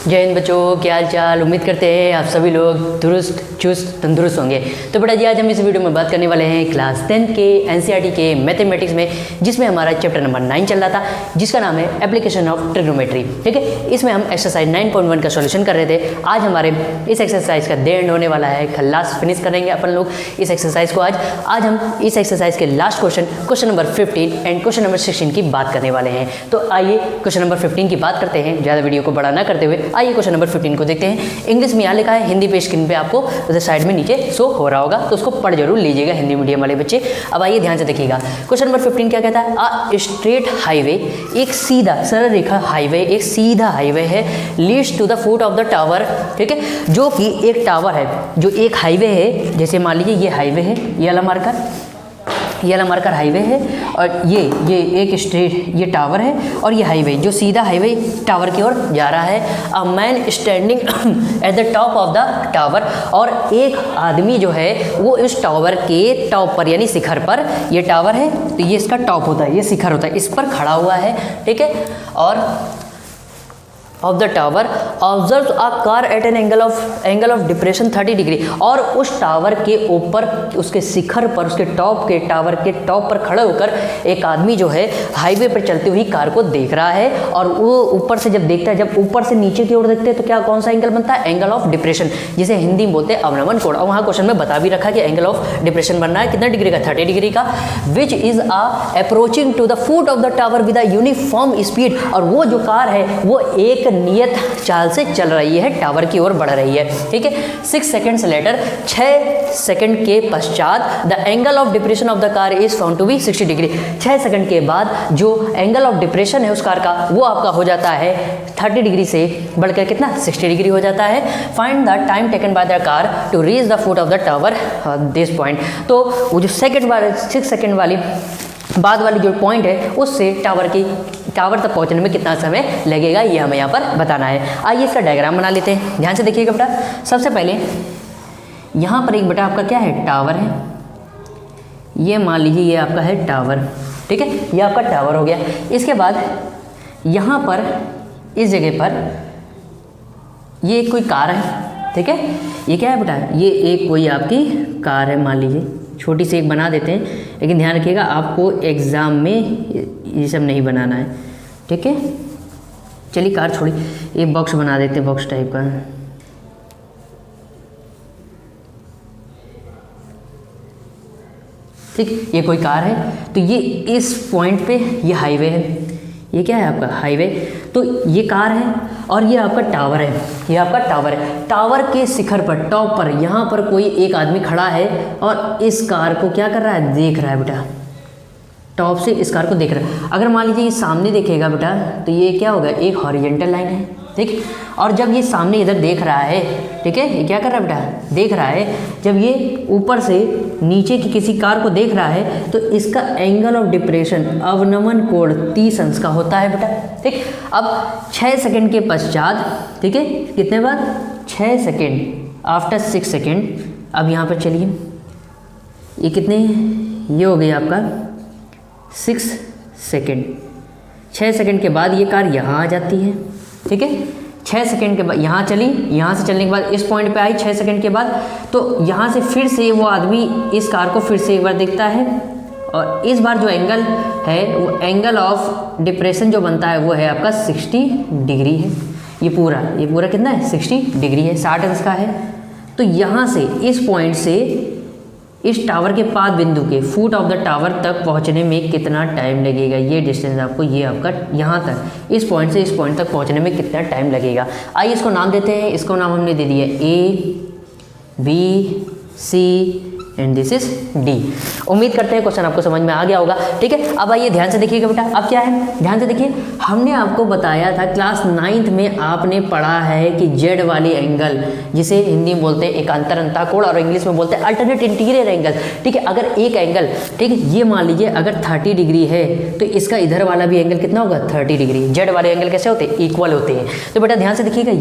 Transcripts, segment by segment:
जय हिंद बच्चों, क्या हाल चाल। उम्मीद करते हैं आप सभी लोग दुरुस्त चुस्त तंदुरुस्त होंगे। तो बेटा जी, आज हम इस वीडियो में बात करने वाले हैं क्लास 10 के एनसीईआरटी के मैथमेटिक्स में, जिसमें हमारा चैप्टर नंबर 9 चल रहा था, जिसका नाम है एप्लीकेशन ऑफ ट्रिग्नोमेट्री। ठीक है, इसमें हम एक्सरसाइज 9.1 का सॉल्यूशन कर रहे थे। आज हमारे इस एक्सरसाइज का डे एंड होने वाला है, खल्लास फिनिश करेंगे अपन लोग इस एक्सरसाइज को। आज हम इस एक्सरसाइज के last question number 15 and question number 16 की बात करने वाले हैं। तो आइए क्वेश्चन नंबर 15 की बात करते हैं, ज़्यादा वीडियो को बड़ा ना करते हुए आइए क्वेश्चन नंबर 15 को देखते हैं। इंग्लिश में यहाँ लिखा है, हिंदी पे स्क्रीन पे आपको उधर साइड में नीचे शो हो रहा होगा, तो उसको पढ़ जरूर लीजिएगा हिंदी मीडियम वाले बच्चे। अब आइए ध्यान से देखिएगा, क्वेश्चन नंबर 15 क्या कहता है। अ स्ट्रेट हाईवे, एक सीधा सरल रेखा हाईवे, एक सीधा हाईवे है, leads to the foot of the tower. ठीक है, जो कि एक टावर है, जो एक हाईवे है। जैसे मान लीजिए ये हाईवे है, ये वाला मार्कर हाईवे है, और ये एक स्ट्रेट ये टावर है, और ये हाईवे जो सीधा हाईवे टावर की ओर जा रहा है। A man standing at the top of the tower, और एक आदमी जो है वो इस टावर के टॉप पर, यानी शिखर पर, ये टावर है तो ये इसका टॉप होता है, ये शिखर होता है, इस पर खड़ा हुआ है। ठीक है, और of the tower observe a car eight an angle of depression 30 degree, और उस टावर के ऊपर, उसके शिखर पर, उसके टावर के टॉप पर खड़े होकर एक आदमी जो है हाईवे पर चलती हुई कार को देख रहा है। और वो ऊपर से जब देखता है, जब ऊपर से नीचे की ओर देखते हैं तो क्या कौन सा एंगल बनता है, एंगल ऑफ डिप्रेशन, जिसे हिंदी में बोलते हैं अवनमन कोण। और वहाँ क्वेश्चन में बता भी रखा कि एंगल ऑफ डिप्रेशन बनना है कितना डिग्री का, 30 डिग्री का। Which is approaching to the foot of the tower with a uniform speed, और वो जो कार है वो एक नियत चाल से चल रही है, टावर की ओर बढ़ रही है। ठीक है, 6 सेकेंड्स लेटर, 6 सेकंड के पश्चात the angle of depression of the car is found to be 60 degree. 6 second के बाद जो एंगल ऑफ डिप्रेशन है उस कार का, वो आपका हो जाता है 30 डिग्री से बढ़कर कितना, 60 डिग्री हो जाता है। Find the time taken by the car to reach the foot of the tower this point. तो वो जो 6 सेकंड वाली बाद वाली जो पॉइंट है, उससे टावर तक पहुंचने में कितना समय लगेगा, ये हमें यहाँ पर बताना है। आइए इसका डायग्राम बना लेते हैं, ध्यान से देखिएगा बेटा। सबसे पहले यहाँ पर एक बेटा आपका क्या है, टावर है। ये मान लीजिए ये आपका है टावर। ठीक है, ये आपका टावर हो गया। इसके बाद यहाँ पर इस जगह पर ये कोई कार है। ठीक है, ये क्या है बेटा, ये एक कोई आपकी कार है, मान लीजिए छोटी सी एक बना देते हैं, लेकिन ध्यान रखिएगा आपको एग्ज़ाम में ये सब नहीं बनाना है। ठीक है, चलिए कार छोड़ी, एक बॉक्स बना देते हैं, बॉक्स टाइप का। ठीक, ये कोई कार है, तो ये इस पॉइंट पे ये हाईवे है, ये क्या है आपका हाईवे, तो ये कार है, और ये आपका टावर है, ये आपका टावर है। टावर के शिखर पर, टॉप पर, यहाँ पर कोई एक आदमी खड़ा है, और इस कार को क्या कर रहा है, देख रहा है बेटा, टॉप से इस कार को देख रहा है। अगर मान लीजिए ये सामने देखेगा बेटा, तो ये क्या होगा, एक हॉरिजॉन्टल लाइन है। ठीक, और जब ये सामने इधर देख रहा है, ठीक है, ये क्या कर रहा है बेटा, देख रहा है, जब ये ऊपर से नीचे की किसी कार को देख रहा है, तो इसका एंगल ऑफ डिप्रेशन, अवनमन कोण 30 अंश का होता है बेटा। ठीक, अब 6 सेकंड के पश्चात, ठीक है, कितने बाद, 6 सेकंड, आफ्टर 6 सेकंड, अब यहाँ पर चलिए, ये कितने, ये हो गई आपका 6 सेकंड। 6 सेकंड के बाद ये कार यहाँ आ जाती है। ठीक है, 6 सेकंड के बाद यहाँ चली, यहाँ से चलने के बाद इस पॉइंट पे आई 6 सेकंड के बाद, तो यहाँ से फिर से वो आदमी इस कार को फिर से एक बार देखता है, और इस बार जो एंगल है, वो एंगल ऑफ डिप्रेशन जो बनता है वो है आपका 60 डिग्री है। ये पूरा कितना है, 60 डिग्री है, 60 अंश का है। तो यहाँ से इस पॉइंट से इस टावर के पाद बिंदु के फुट ऑफ द टावर तक पहुंचने में कितना टाइम लगेगा, ये डिस्टेंस आपको, ये आपका यहाँ तक, इस पॉइंट से इस पॉइंट तक पहुंचने में कितना टाइम लगेगा। आइए इसको नाम देते हैं, इसको नाम हमने दे दिया A, B, C and this is D। उम्मीद करते हैं क्वेश्चन आपको समझ में आ गया होगा। ठीक है, अब आइए ध्यान से देखिएगा बेटा, अब क्या है, ध्यान से देखिए। हमने आपको बताया था क्लास 9th में आपने पढ़ा है कि जेड वाली एंगल, जिसे हिंदी में बोलते हैं एकांतर अंतःकोण, और इंग्लिश में बोलते हैं अल्टरनेट इंटीरियर एंगल। ठीक है, अगर एक एंगल, ठीक है, ये मान लीजिए अगर 30 डिग्री है, तो इसका इधर वाला भी एंगल कितना होगा, 30 डिग्री। जेड वाले एंगल कैसे होते हैं, इक्वल होते हैं। तो बेटा ध्यान से देखिएगा,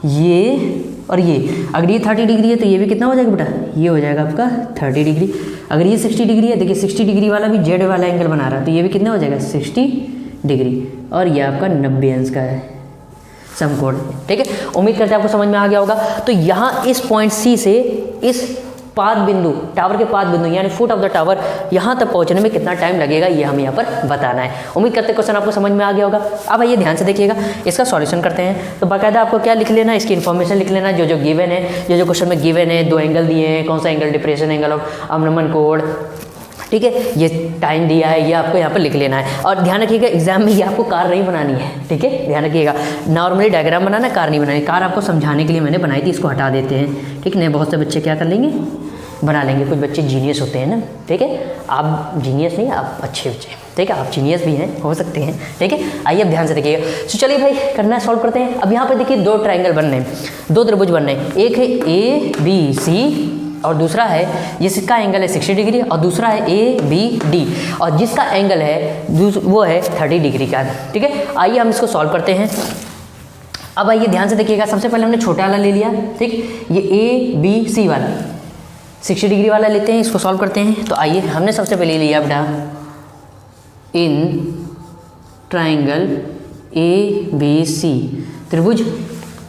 ये और ये, अगर ये 30 डिग्री है तो ये भी कितना हो जाएगा बेटा, ये हो जाएगा आपका 30 डिग्री। अगर ये 60 डिग्री है, देखिए 60 डिग्री वाला भी जेड वाला एंगल बना रहा है, तो ये भी कितना हो जाएगा 60 डिग्री, और ये आपका 90 अंश का है। समकोण, ठीक है। उम्मीद करते हैं आपको समझ में आ गया होगा। तो यहाँ इस पॉइंट सी से इस पाद बिंदु, टावर के पाद बिंदु यानी फुट ऑफ द टावर, यहाँ तक पहुँचने में कितना टाइम लगेगा ये हमें यहाँ पर बताना है। उम्मीद करते हैं क्वेश्चन आपको समझ में आ गया होगा। अब आइए ध्यान से देखिएगा, इसका सॉल्यूशन करते हैं। तो बाकायदा आपको क्या लिख लेना है, इसकी इन्फॉर्मेशन लिख लेना, जो गिवन है, जो क्वेश्चन में गिवन है, 2 एंगल दिए हैं, कौन सा एंगल, डिप्रेशन एंगल ऑफ अवनमन कोण, ठीक है, ये टाइम दिया है, ये आपको यहाँ पर लिख लेना है। और ध्यान रखिएगा एग्जाम में ये आपको कार नहीं बनानी है, ठीक है, ध्यान रखिएगा। नॉर्मली डायग्राम बनाना, कार नहीं बनानी। कार आपको समझाने के लिए मैंने बनाई थी, इसको हटा देते हैं, ठीक है। बहुत से बच्चे क्या कर लेंगे, बना लेंगे। कुछ बच्चे जीनियस होते हैं ना, ठीक है, आप जीनियस नहीं, आप अच्छे बच्चे, ठीक है, आप जीनियस भी हैं, हो सकते हैं, ठीक है। आइए अब ध्यान से देखिएगा। तो चलिए भाई करना है, सॉल्व करते हैं। अब यहाँ पर देखिए 2 ट्रायंगल बन रहे हैं, 2 त्रिभुज बन रहे हैं। एक है ABC और दूसरा है, जिसका एंगल है 60 डिग्री और दूसरा है ABD, और जिसका एंगल है वो है 30 डिग्री का, ठीक है। आइए हम इसको सॉल्व करते हैं। अब आइए ध्यान से देखिएगा, सबसे पहले हमने छोटा वाला ले लिया, ठीक, ये ABC वाला 60 डिग्री वाला लेते हैं, इसको सॉल्व करते हैं। तो आइए हमने सबसे पहले लिया बेटा इन ट्रायंगल ABC, त्रिभुज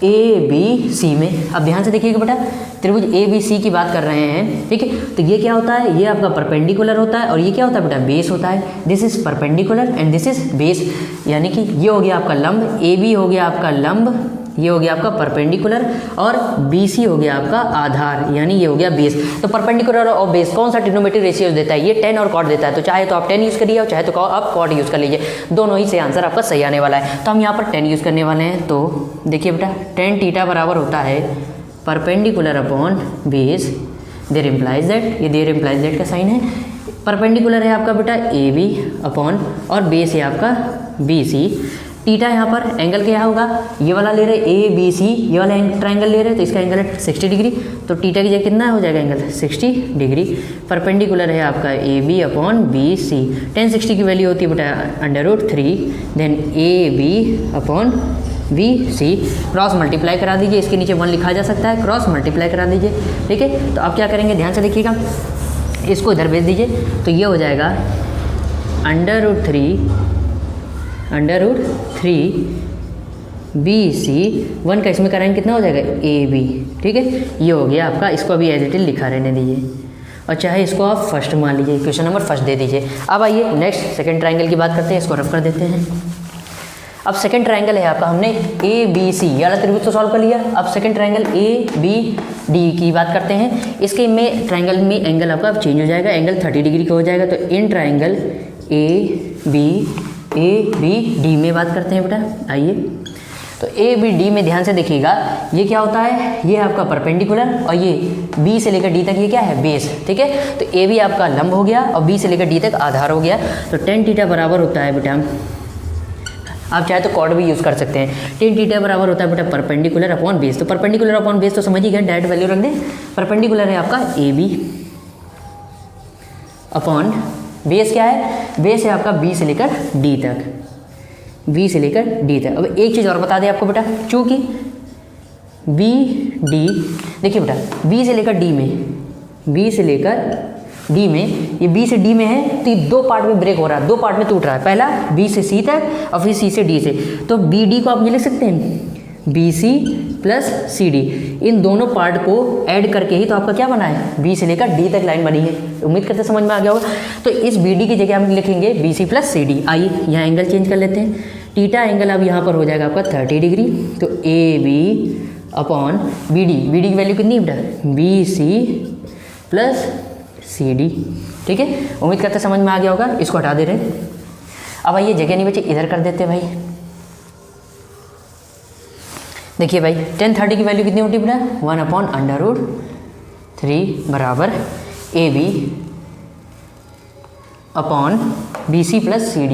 ABC में। अब ध्यान से देखिएगा बेटा, त्रिभुज ABC की बात कर रहे हैं, ठीक है। तो ये क्या होता है, ये आपका परपेंडिकुलर होता है और ये क्या होता है बेटा, बेस होता है। This is perpendicular and this is base, यानी कि ये हो गया आपका लंब, AB हो गया आपका लंब, ये हो गया आपका परपेंडिकुलर, और BC हो गया आपका आधार, यानी ये हो गया बेस। तो परपेंडिकुलर और बेस कौन सा ट्रिग्नोमेट्रिक रेशियो देता है, ये tan और cot देता है। तो चाहे तो आप tan यूज़ करिए और चाहे तो आप cot यूज़ कर लीजिए, दोनों ही से आंसर आपका सही आने वाला है। तो हम यहाँ पर tan यूज़ करने वाले हैं। तो देखिए बेटा tan थीटा बराबर होता है perpendicular upon base, there implies that, ये देयर इम्प्लाइज दैट का साइन है। परपेंडिकुलर है आपका बेटा AB अपॉन, और बेस है आपका BC। टीटा यहाँ पर एंगल क्या होगा, ये वाला ले रहे ABC, ये वाला ट्रायंगल ले रहे, तो इसका एंगल है 60 डिग्री। तो टीटा की जगह कितना हो जाएगा एंगल, 60 डिग्री। परपेंडिकुलर है आपका AB अपॉन BC। tan 60 की वैल्यू होती है बेटा √3, then AB upon BC। Cross multiply करा दीजिए, इसके नीचे 1 लिखा जा सकता है, क्रॉस मल्टीप्लाई करा दीजिए, ठीक है। तो आप क्या करेंगे, ध्यान से देखिएगा, इसको इधर भेज दीजिए, तो ये हो जाएगा √3 BC। 1 का इसमें कराएंगे कितना हो जाएगा AB, ठीक है। ये हो गया आपका, इसको अभी एज इट इज लिखा रहने दीजिए, और चाहे इसको आप फर्स्ट मान लीजिए, क्वेश्चन नंबर फर्स्ट दे दीजिए। अब आइए नेक्स्ट सेकंड ट्रायंगल की बात करते हैं, इसको रफ कर देते हैं। अब सेकंड ट्रायंगल है आपका, हमने ABC ये वाला त्रिभुज तो सॉल्व कर लिया। अब सेकंड ट्रायंगल ABD की बात करते हैं। इसके में ट्रायंगल में एंगल आपका अब चेंज हो जाएगा, एंगल 30 डिग्री का हो जाएगा। तो इन ट्रायंगल ABD में बात करते हैं बेटा। आइए तो ABD में ध्यान से देखिएगा, ये क्या होता है, ये आपका परपेंडिकुलर और ये B से लेकर D तक ये क्या है, बेस, ठीक है। तो AB आपका लंब हो गया और B से लेकर D तक आधार हो गया। तो tan थीटा बराबर होता है बेटा, आप चाहे तो कॉट भी यूज़ कर सकते हैं। tan थीटा बराबर होता है बेटा परपेंडिकुलर अपॉन बेस। तो परपेंडिकुलर अपॉन बेस तो समझ ही गए, डायरेक्ट वैल्यू रख दें। परपेंडिकुलर है आपका AB अपॉन बेस क्या है, बेस है आपका B से लेकर D तक, B से लेकर D तक। अब एक चीज़ और बता दें आपको बेटा, चूँकि BD, देखिए बेटा B से लेकर D में, B से लेकर D में, ये B से D में है तो ये 2 पार्ट में ब्रेक हो रहा है, 2 पार्ट में टूट रहा है। पहला B से C तक और फिर C से D से। तो BD को आप ये लिख सकते हैं BC प्लस CD, इन दोनों पार्ट को ऐड करके ही तो आपका क्या बना है, B से लेकर D तक लाइन बनी है। उम्मीद करते समझ में आ गया होगा। तो इस BD की जगह हम लिखेंगे BC प्लस CD। आइए यहाँ एंगल चेंज कर लेते हैं। थीटा एंगल अब यहाँ पर हो जाएगा आपका 30 डिग्री। तो AB अपॉन BD की वैल्यू कितनी है बेटा, BC प्लस CD, ठीक है। उम्मीद करते समझ में आ गया होगा। इसको हटा दे रहे हैं। अब आइए जगह नहीं बची, इधर कर देते भाई। देखिए भाई tan 30 की वैल्यू कितनी होती है बेटा, 1/√3 बराबर AB upon BC plus CD,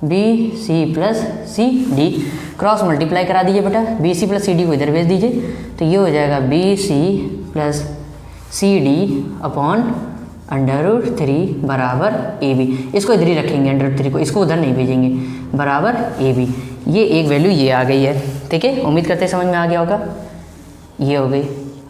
BC plus CD। Cross multiply करा दीजिए बेटा, BC प्लस CD को इधर भेज दीजिए। तो ये हो जाएगा BC प्लस CD अपॉन √3 बराबर AB। इसको इधर ही रखेंगे √3 को, इसको उधर नहीं भेजेंगे, बराबर AB। ये एक वैल्यू ये आ गई है, ठीक है। उम्मीद करते समझ में आ गया होगा। ये हो गई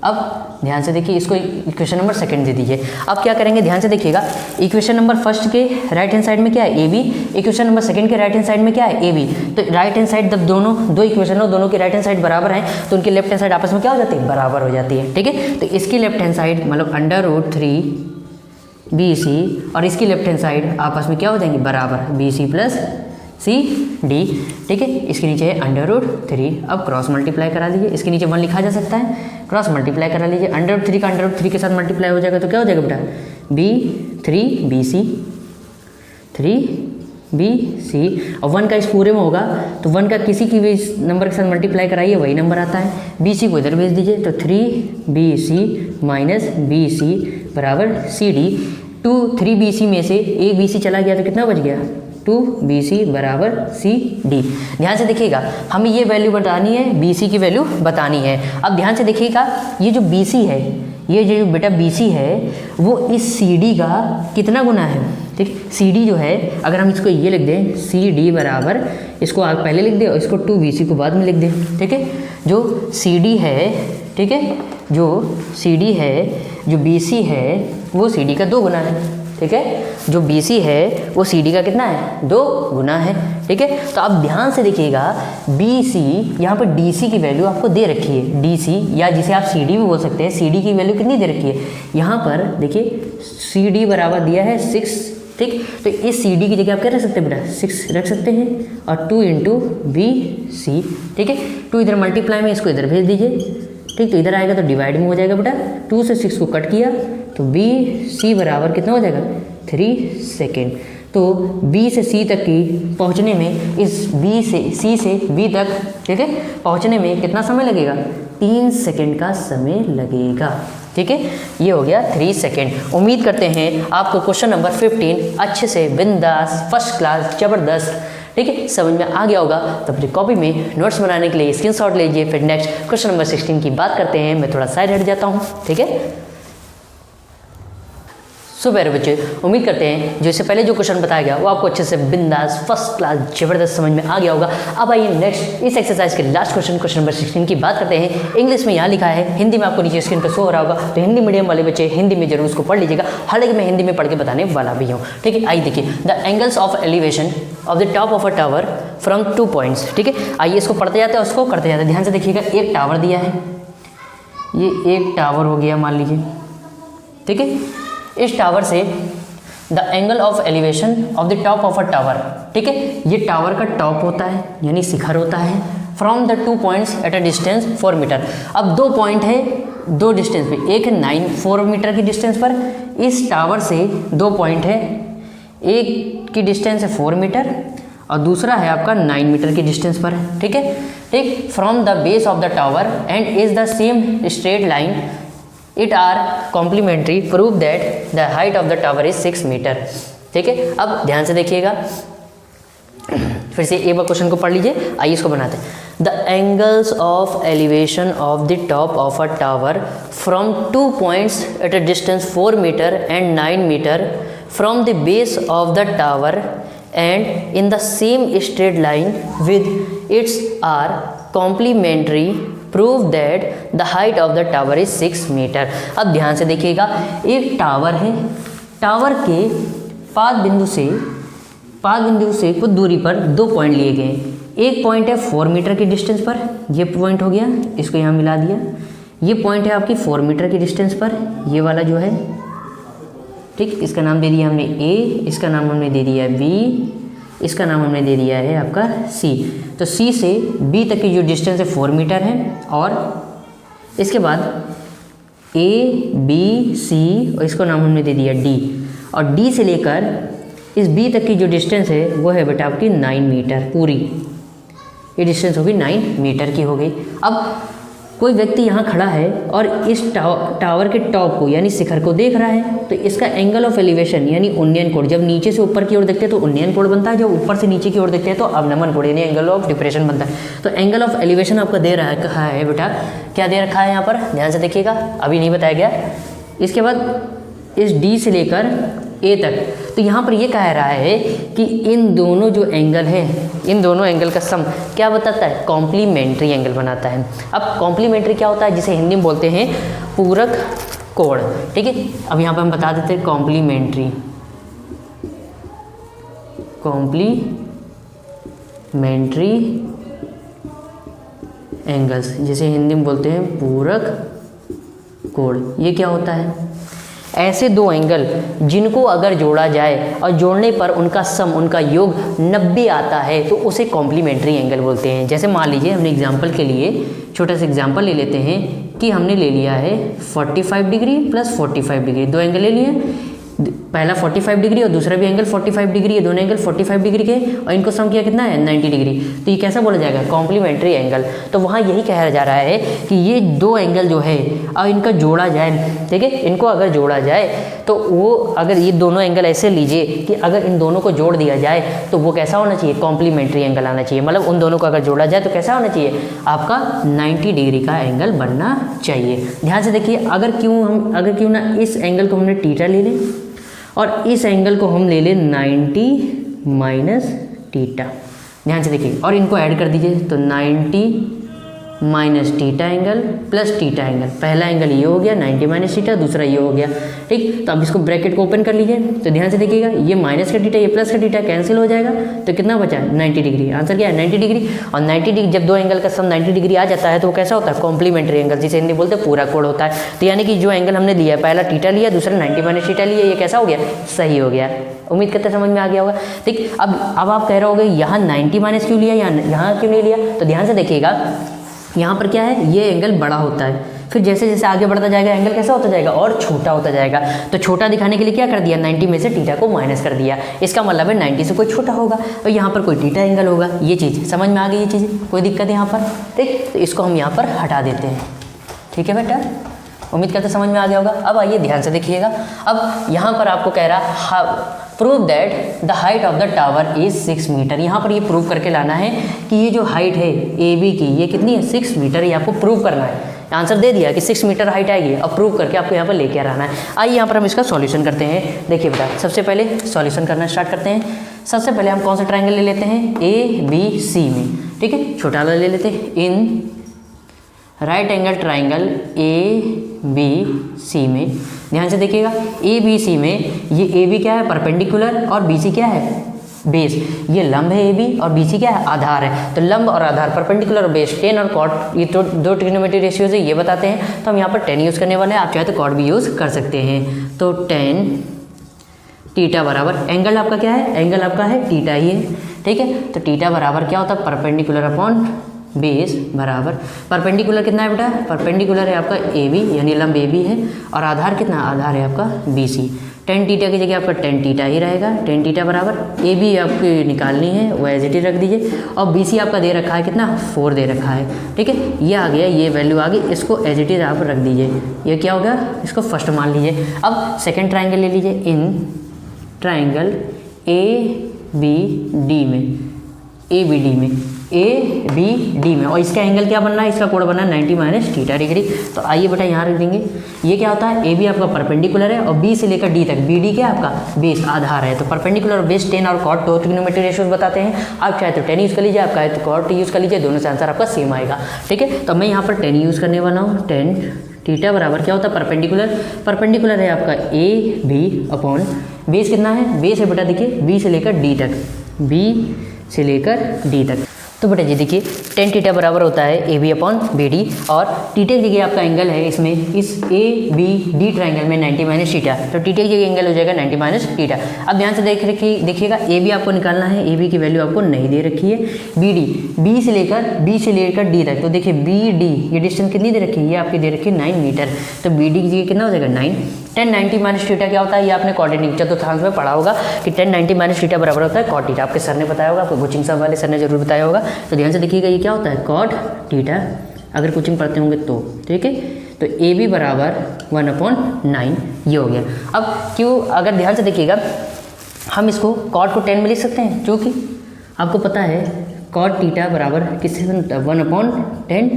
अब ध्यान से देखिए, इसको इक्वेशन नंबर सेकंड दे दीजिए। अब क्या करेंगे, ध्यान से देखिएगा, इक्वेशन नंबर फर्स्ट के राइट हैंड साइड में क्या है, A B, equation number second के राइट हैंड साइड में क्या है, ए बी। तो राइट हैंड साइड, जब दो इक्वेशन हो, दोनों की राइट हैंड साइड बराबर हैं, तो उनकी लेफ्ट हैंड साइड आपस में क्या हो जाती है, बराबर हो जाती है। ठीक है, तो इसकी लेफ्ट हैंड साइड मतलब √3 BC और इसकी लेफ्ट हैंड साइड आपस में क्या हो जाएंगी, बराबर, BC + CD। ठीक है, इसके नीचे है √3। अब क्रॉस मल्टीप्लाई करा लीजिए, इसके नीचे 1 लिखा जा सकता है, क्रॉस मल्टीप्लाई करा लीजिए, √3 का √3 के साथ मल्टीप्लाई हो जाएगा तो क्या हो जाएगा बेटा, B3BC 3BC। और 1 का इस पूरे में होगा तो 1 का किसी की भी नंबर के साथ मल्टीप्लाई कराइए, वही नंबर आता है। BC को इधर भेज दीजिए, तो 3BC - BC = CD। 3BC में से एक BC चला गया तो कितना बच गया, 2BC = CD। ध्यान से देखिएगा, हमें ये वैल्यू बतानी है, BC की वैल्यू बतानी है। अब ध्यान से देखिएगा, ये जो BC है, ये जो बेटा BC है, वो इस CD का कितना गुना है। ठीक, CD जो है, अगर हम इसको ये लिख दें, CD बराबर, इसको आप पहले लिख दें और इसको 2BC को बाद में लिख दें। ठीक है, जो CD है, ठीक है, जो CD है, जो BC है, वो CD का 2 गुना है। ठीक है, जो BC है वो CD का कितना है, 2 गुना है। ठीक है, तो आप ध्यान से देखिएगा, BC यहाँ पर DC की वैल्यू आपको दे रखी है, DC या जिसे आप CD भी बोल सकते हैं, CD की वैल्यू कितनी दे रखी है, यहाँ पर देखिए CD बराबर दिया है 6। ठीक, तो इस CD की जगह आप क्या रख सकते हैं बेटा, 6 रख सकते हैं और 2 × BC। ठीक है, 2 इधर मल्टीप्लाई में, इसको इधर भेज दीजिए। ठीक, तो इधर आएगा तो डिवाइड में हो जाएगा बेटा, 2 से 6 को कट किया तो BC बराबर कितना हो जाएगा, 3 सेकेंड। तो B से C तक की पहुंचने में, इस C से B तक, ठीक है, पहुंचने में कितना समय लगेगा, 3 सेकेंड का समय लगेगा। ठीक है, ये हो गया 3 सेकेंड। उम्मीद करते हैं आपको क्वेश्चन नंबर 15 अच्छे से बिंदास फर्स्ट क्लास ज़बरदस्त, ठीक है, समझ में आ गया होगा। तो अपनी कॉपी में नोट्स बनाने के लिए स्क्रीनशॉट लीजिए। फिर नेक्स्ट क्वेश्चन नंबर 16 की बात करते हैं। मैं थोड़ा साइड हट जाता हूँ। ठीक है, सो प्यारे बच्चे, उम्मीद करते हैं जो इससे पहले जो क्वेश्चन बताया गया वो आपको अच्छे से बिंदास फर्स्ट क्लास ज़बरदस्त समझ में आ गया होगा। अब आइए नेक्स्ट इस एक्सरसाइज के लास्ट क्वेश्चन नंबर 16 की बात करते हैं। इंग्लिश में यहाँ लिखा है, हिंदी में आपको नीचे स्क्रीन पर शो हो रहा होगा, तो हिंदी मीडियम वाले बच्चे हिंदी में जरूर उसको पढ़ लीजिएगा। हालांकि मैं हिंदी में पढ़ के बताने वाला भी हूँ। ठीक है, आइए देखिए, the angles of elevation of the top of a tower from 2 points. ठीक है, आइए इसको पढ़ते जाते हैं, उसको करते जाते हैं। ध्यान से देखिएगा, एक टावर दिया है, ये एक टावर हो गया मान लीजिए। ठीक है, इस टावर से the angle of elevation of the top of a tower, ठीक है, ये टावर का टॉप होता है यानी शिखर होता है, from the 2 points at a distance 4 metre. अब 2 पॉइंट है, 2 डिस्टेंस पे, एक है 4 मीटर की डिस्टेंस पर, इस टावर से 2 पॉइंट है, एक की डिस्टेंस है 4 मीटर और दूसरा है आपका 9 मीटर की डिस्टेंस पर है। ठीक है, ठीक, from the base of the tower and is the same straight line it are complementary, prove that the height of the tower is 6 metre. ठीक है, अब ध्यान से देखिएगा, फिर से एक बार क्वेश्चन को पढ़ लीजिए। आइए इसको बनाते हैं। The angles of elevation of the top of a tower from 2 points at a distance 4 metre and 9 metre from the base of the tower and in the same straight line with its are complementary, prove that the height of the tower is 6 metre. अब ध्यान से देखिएगा, एक tower है, tower के पाद बिंदु से कुछ दूरी पर 2 पॉइंट लिए गए। एक पॉइंट है 4 मीटर की डिस्टेंस पर, ये पॉइंट हो गया, इसको यहाँ मिला दिया। ये पॉइंट है आपकी 4 मीटर की डिस्टेंस पर, ये वाला जो है, ठीक, इसका नाम दे दिया हमने ए, इसका नाम हमने दे दिया है बी, इसका नाम हमने दे दिया है आपका सी। तो सी से बी तक की जो डिस्टेंस है 4 मीटर है, और इसके बाद ए बी सी, और इसको नाम हमने दे दिया डी, और डी से लेकर इस बी तक की जो डिस्टेंस है वो है बेटा आपकी 9 मीटर पूरी। ये डिस्टेंस होगी 9 मीटर की हो गई। अब कोई व्यक्ति यहाँ खड़ा है और इस टावर के टॉप को यानी शिखर को देख रहा है, तो इसका एंगल ऑफ एलिवेशन यानी उन्नयन कोण, जब नीचे से ऊपर की ओर देखते हैं तो उन्नयन कोण बनता है, जब ऊपर से नीचे की ओर देखते हैं तो अवनमन कोण यानी एंगल ऑफ डिप्रेशन बनता है। तो एंगल ऑफ एलिवेशन आपका दे रहा है, कहा है बेटा, क्या दे रखा है यहाँ पर, ध्यान से देखिएगा, अभी नहीं बताया गया। इसके बाद इस डी से लेकर ए तक। तो यहाँ पर ये कह रहा है कि इन दोनों जो एंगल है, इन दोनों एंगल का सम क्या बताता है, कॉम्प्लीमेंट्री एंगल बनाता है। अब कॉम्प्लीमेंट्री क्या होता है, जिसे हिंदी में बोलते हैं पूरक कोण, ठीक है। अब यहाँ पर हम बता देते हैं कॉम्प्लीमेंट्री एंगल्स, जिसे हिंदी में बोलते हैं पूरक कोण। ये क्या होता है, ऐसे दो एंगल जिनको अगर जोड़ा जाए और जोड़ने पर उनका सम, उनका योग 90 आता है तो उसे कॉम्प्लीमेंट्री एंगल बोलते हैं। जैसे मान लीजिए हमने एग्जांपल के लिए छोटा सा एग्जांपल ले लेते हैं कि हमने ले लिया है 45 डिग्री प्लस 45 डिग्री, दो एंगल ले लिए, पहला 45 डिग्री और दूसरा भी एंगल 45 डिग्री है, दोनों एंगल 45 डिग्री के, और इनको सम किया कितना है 90 डिग्री। तो ये कैसा बोला जाएगा, कॉम्प्लीमेंट्री एंगल। तो वहाँ यही कहा जा रहा है कि ये दो एंगल जो है और इनका जोड़ा जाए, ठीक है, इनको अगर जोड़ा जाए तो वो, अगर ये दोनों एंगल ऐसे लीजिए कि अगर इन दोनों को जोड़ दिया जाए तो वो कैसा होना चाहिए, कॉम्प्लीमेंट्री एंगल आना चाहिए। मतलब उन दोनों को अगर जोड़ा जाए तो कैसा होना चाहिए, आपका 90 डिग्री का एंगल बनना चाहिए। ध्यान से देखिए, अगर क्यों ना इस एंगल को हमने थीटा ले लें और इस एंगल को हम ले लें 90 माइनस थीटा। ध्यान से देखिए, और इनको ऐड कर दीजिए तो 90 minus theta angle plus theta angle, पहला एंगल ये हो गया 90 माइनस थीटा, दूसरा ये हो गया, ठीक। तो अब इसको ब्रैकेट को ओपन कर लीजिए, तो ध्यान से देखिएगा, ये माइनस का थीटा ये प्लस का थीटा कैंसिल हो जाएगा, तो कितना बचा 90 डिग्री। आंसर क्या है 90 डिग्री। और 90 डिग्री, जब दो एंगल का सम 90 डिग्री आ जाता है तो वो कैसा होता है, कॉम्प्लीमेंट्री एंगल, जिसे हिंदी बोलते हैं पूरा कोण होता है। तो यानी कि जो एंगल हमने लिया, पहला थीटा लिया, दूसरा 90 माइनस थीटा लिया, ये कैसा हो गया, सही हो गया। उम्मीद करते समझ में आ गया होगा, ठीक। अब आप कह रहे होगे यहाँ 90 माइनस क्यों लिया, यहाँ क्यों नहीं लिया। तो ध्यान से देखिएगा, यहाँ पर क्या है, ये एंगल बड़ा होता है, फिर जैसे जैसे आगे बढ़ता जाएगा एंगल कैसा होता जाएगा, और छोटा होता जाएगा। तो छोटा दिखाने के लिए क्या कर दिया, 90 में से थीटा को माइनस कर दिया। इसका मतलब है 90 से कोई छोटा होगा और यहाँ पर कोई थीटा एंगल होगा। ये चीज़ समझ में आ गई, ये चीज़ कोई दिक्कत यहाँ पर, ठीक। तो इसको हम यहाँ पर हटा देते हैं, ठीक है बेटा। उम्मीद करते समझ में आ गया होगा। अब आइए ध्यान से देखिएगा, अब यहाँ पर आपको कह रहा prove that the height of the tower is 6 metre. यहाँ पर ये प्रूव करके लाना है कि ये जो हाइट है ए बी की, ये कितनी है 6 मीटर, ये आपको प्रूव करना है। आंसर दे दिया कि 6 मीटर हाइट आएगी, अब प्रूव करके आपको यहाँ पर लेके आना है। आइए यहाँ पर हम इसका सॉल्यूशन करते हैं। देखिए बेटा, सबसे पहले सॉल्यूशन करना स्टार्ट करते हैं। सबसे पहले हम कौन सा ट्राइंगल ले लेते हैं, ए बी सी में, ठीक है, छोटा वाला ले लेते हैं। In right angle triangle A B C में, ध्यान से देखिएगा, ए बी सी में ये ए बी क्या है, परपेंडिकुलर, और बी सी क्या है, बेस। ये लंब है ए बी और बी सी क्या है, आधार है। तो लंब और आधार, परपेंडिकुलर और बेस, टेन और कॉट, ये तो दो ट्रिग्नोमेट्री रेशियोज है, ये बताते हैं। तो हम यहाँ पर 10 यूज़ करने वाले हैं, आप चाहे तो कॉट भी यूज़ कर सकते हैं। तो 10 थीटा बराबर, एंगल आपका क्या है, एंगल आपका है थीटा ही है, ठीक है। तो थीटा बराबर क्या होता है, परपेंडिकुलर अपॉन बेस बराबर, परपेंडिकुलर कितना है बेटा, परपेंडिकुलर है आपका ए बी, यानी लंब ए बी है, और आधार कितना, आधार है आपका बी सी। 10 थीटा की जगह आपका 10 थीटा ही रहेगा। 10 थीटा बराबर ए बी आपकी निकालनी है, वो एज इट इज रख दीजिए, और बी सी आपका दे रखा है कितना, 4 दे रखा है, ठीक है। ये आ गया, ये वैल्यू आ गई, इसको एज इट इज आप रख दीजिए। ये क्या हो गया, इसको फर्स्ट मान लीजिए। अब सेकेंड ट्राइंगल ले लीजिए, in triangle A B D में, ए बी डी में, ए बी डी में, और इसका एंगल क्या बनना है, इसका कोण बनना है 90 माइनस थीटा डिग्री। तो आइए बेटा यहाँ रख देंगे। ये क्या होता है, ए बी आपका परपेंडिकुलर है और बी से लेकर डी तक, बी डी क्या है आपका बेस, आधार है। तो परपेंडिकुलर और बेस 10 और कॉट दो ट्रिग्नोमेट्री रेशियोज बताते हैं। आप चाहे तो 10 यूज़ कर लीजिए, आप चाहे तो कॉट यूज़ कर लीजिए, दोनों से आंसर आपका सेम आएगा, ठीक है। तो मैं यहाँ पर 10 यूज़ करने वाला हूँ। 10 थीटा बराबर क्या होता है, परपेंडिकुलर, परपेंडिकुलर है आपका ए बी अपॉन बेस कितना है, बेस है बेटा देखिए बी से लेकर डी तक, बी से लेकर डी तक। तो बेटा जी देखिए 10 थीटा बराबर होता है A B upon B D, और थीटा की जगह आपका एंगल है इसमें, इस ए बी डी ट्राइंगल में 90 माइनस थीटा, तो थीटा की जगह एंगल हो जाएगा 90 माइनस थीटा। अब ध्यान से देखिएगा, ए बी आपको निकालना है, ए बी की वैल्यू आपको नहीं दे रखी है। बी डी, बी से लेकर डी तक, तो देखिए बी डी ये डिस्टेंस कितनी दे रखी है, ये आपकी दे रखी है 9 मीटर। तो बी डी की जगह कितना हो जाएगा 9। 10 90 माइनस थीटा क्या होता है, ये आपने क्वाड्रेटिक चतुर्थांश में पढ़ा होगा कि 10 90 माइनस थीटा बराबर होता है कॉट थीटा, आपके सर ने बताया होगा, आपको कोचिंग सब वाले सर ने जरूर बताया होगा। तो ध्यान से देखिएगा, ये क्या होता है कॉट थीटा, अगर कोचिंग पढ़ते होंगे तो, ठीक है। तो ए बी बराबर 1/9 ये हो गया। अब क्यों, अगर ध्यान से देखिएगा, हम इसको कॉट को 10 में लिख सकते हैं, जो कि आपको पता है कॉट थीटा बराबर किससे बनता है, 1/10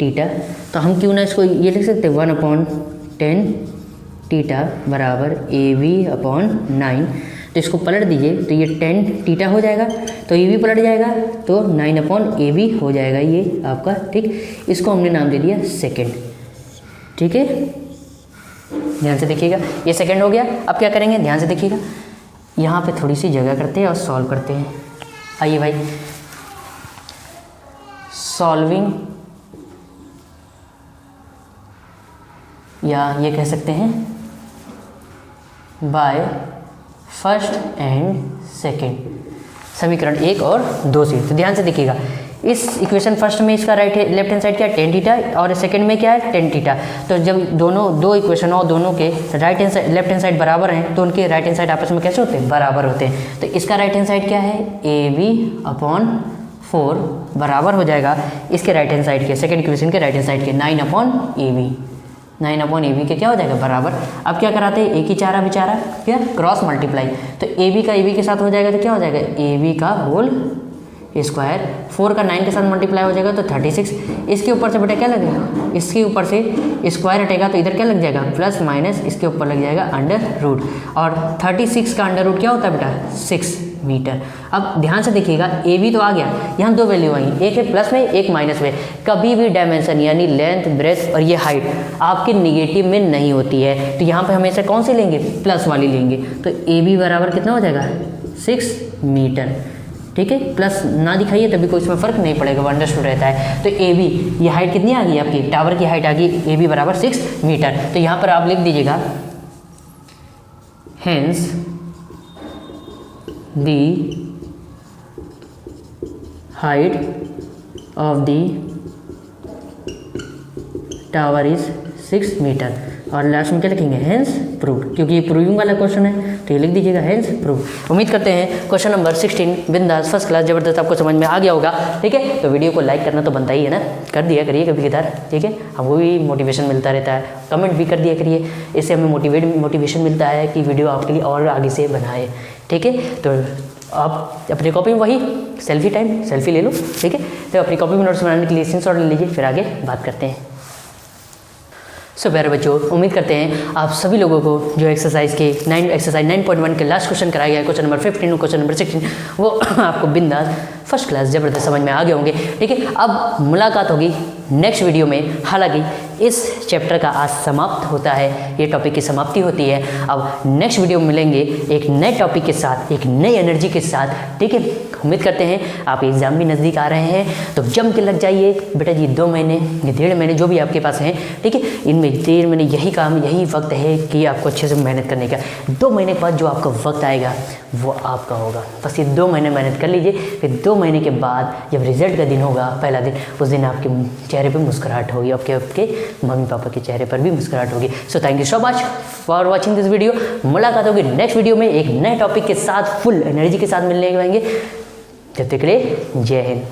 थीटा। तो हम क्यों ना इसको ये लिख सकते हैं 1/10 थीटा बराबर ए बी अपॉन 9, तो इसको पलट दीजिए तो ये 10 थीटा हो जाएगा, तो ए बी पलट जाएगा तो 9 अपॉन ए बी हो जाएगा ये आपका, ठीक। इसको हमने नाम दे दिया सेकेंड, ठीक है। ध्यान से देखिएगा, ये सेकेंड हो गया। अब क्या करेंगे, ध्यान से देखिएगा, यहाँ पे थोड़ी सी जगह करते हैं और सॉल्व करते हैं। आइए भाई, सॉल्विंग, या ये कह सकते हैं बाय फर्स्ट एंड सेकेंड, समीकरण 1 और 2 से। तो ध्यान से देखिएगा, इस इक्वेशन फर्स्ट में इसका लेफ्ट हैंड साइड क्या है 10 थीटा, और सेकंड में क्या है 10 थीटा। तो जब दो इक्वेशन और दोनों के right hand side left hand side बराबर हैं, तो उनके राइट हैंड साइड आपस में कैसे होते हैं, बराबर होते हैं। तो इसका राइट हैंड साइड क्या है, ए बी अपॉन 4 बराबर हो जाएगा इसके राइट हैंड साइड के, सेकंड इक्वेशन के राइट हैंड साइड के 9 upon A B, 9 upon A B के क्या हो जाएगा, बराबर। अब क्या कराते हैं, एक ही चारा बेचारा, क्या क्रॉस मल्टीप्लाई, तो ए बी का ए बी के साथ हो जाएगा तो क्या हो जाएगा, ए बी का होल स्क्वायर, 4 का 9 के साथ मल्टीप्लाई हो जाएगा तो 36। इसके ऊपर से बेटा क्या लगेगा, इसके ऊपर से स्क्वायर हटेगा तो इधर क्या लग जाएगा, प्लस माइनस, इसके ऊपर लग जाएगा अंडर रूट, और 36 का अंडर रूट क्या होता है बेटा, 6 मीटर। अब ध्यान से देखिएगा, ए बी तो आ गया, यहाँ दो वैल्यू आई, एक है प्लस में एक माइनस में। कभी भी डायमेंशन यानी लेंथ, ब्रेथ और ये हाइट आपकी निगेटिव में नहीं होती है, तो यहाँ पे हमेशा कौन सी लेंगे, प्लस वाली लेंगे। तो ए बी बराबर कितना हो जाएगा, 6 मीटर, ठीक है। प्लस ना दिखाइए तभी कोई इसमें फ़र्क नहीं पड़ेगा, वो अंडरस्टूड रहता है। तो ए बी, ये हाइट कितनी आ गई आपकी, टावर की हाइट आ गई ए बी बराबर 6 मीटर। तो यहाँ पर आप लिख दीजिएगा, hence the height of the tower is 6 metre, और लास्ट में क्या लिखेंगे, हेंस प्रूव्ड, क्योंकि ये प्रूविंग वाला क्वेश्चन है, तो ये लिख दीजिएगा हेंस प्रूव्ड। उम्मीद करते हैं क्वेश्चन नंबर 16 बिंदास फर्स्ट क्लास जबरदस्त आपको समझ में आ गया होगा, ठीक है। तो वीडियो को लाइक करना तो बनता ही है ना, कर दिया करिए कभी कदार, ठीक है, हमको भी मोटिवेशन मिलता रहता है। कमेंट भी कर दिया करिए, इससे हमें मोटिवेशन मिलता है कि वीडियो आपके लिए और आगे से बनाए, ठीक है। तो आप अपनी कॉपी में वही सेल्फी ले लो, ठीक है। तो अपनी कॉपी में नोट्स बनाने के लिए स्क्रीनशॉट ले लीजिए, फिर आगे बात करते हैं। सो प्यारे बच्चों, उम्मीद करते हैं आप सभी लोगों को जो एक्सरसाइज 9.1 के लास्ट क्वेश्चन कराया गया है, क्वेश्चन नंबर 15 और क्वेश्चन नंबर 16, वो आपको बिंदास फर्स्ट क्लास जबरदस्त समझ में आ गए होंगे, ठीक है। अब मुलाकात होगी नेक्स्ट वीडियो में। हालांकि इस चैप्टर का आज समाप्त होता है, ये टॉपिक की समाप्ति होती है। अब नेक्स्ट वीडियो में मिलेंगे एक नए टॉपिक के साथ, एक नई एनर्जी के साथ, ठीक है। उम्मीद करते हैं आप एग्ज़ाम भी नज़दीक आ रहे हैं, तो जम के लग जाइए बेटा जी। 2 महीने या 1.5 महीने जो भी आपके पास हैं, ठीक है, इनमें 1.5 महीने यही वक्त है कि आपको अच्छे से मेहनत करने का। 2 महीने के बाद जो आपका वक्त आएगा वो आपका होगा। बस ये 2 महीने मेहनत कर लीजिए, फिर 2 महीने के बाद जब रिजल्ट का दिन होगा, पहला दिन, उस दिन आपके चेहरे पे मुस्कुराहट होगी, आपके मम्मी पापा के चेहरे पर भी मुस्कुराहट होगी। So thank you so much for watching this video. मुलाकात होगी नेक्स्ट वीडियो में एक नए टॉपिक के साथ, फुल एनर्जी के साथ मिलने के आएंगे। तब तक के लिए जय हिंद।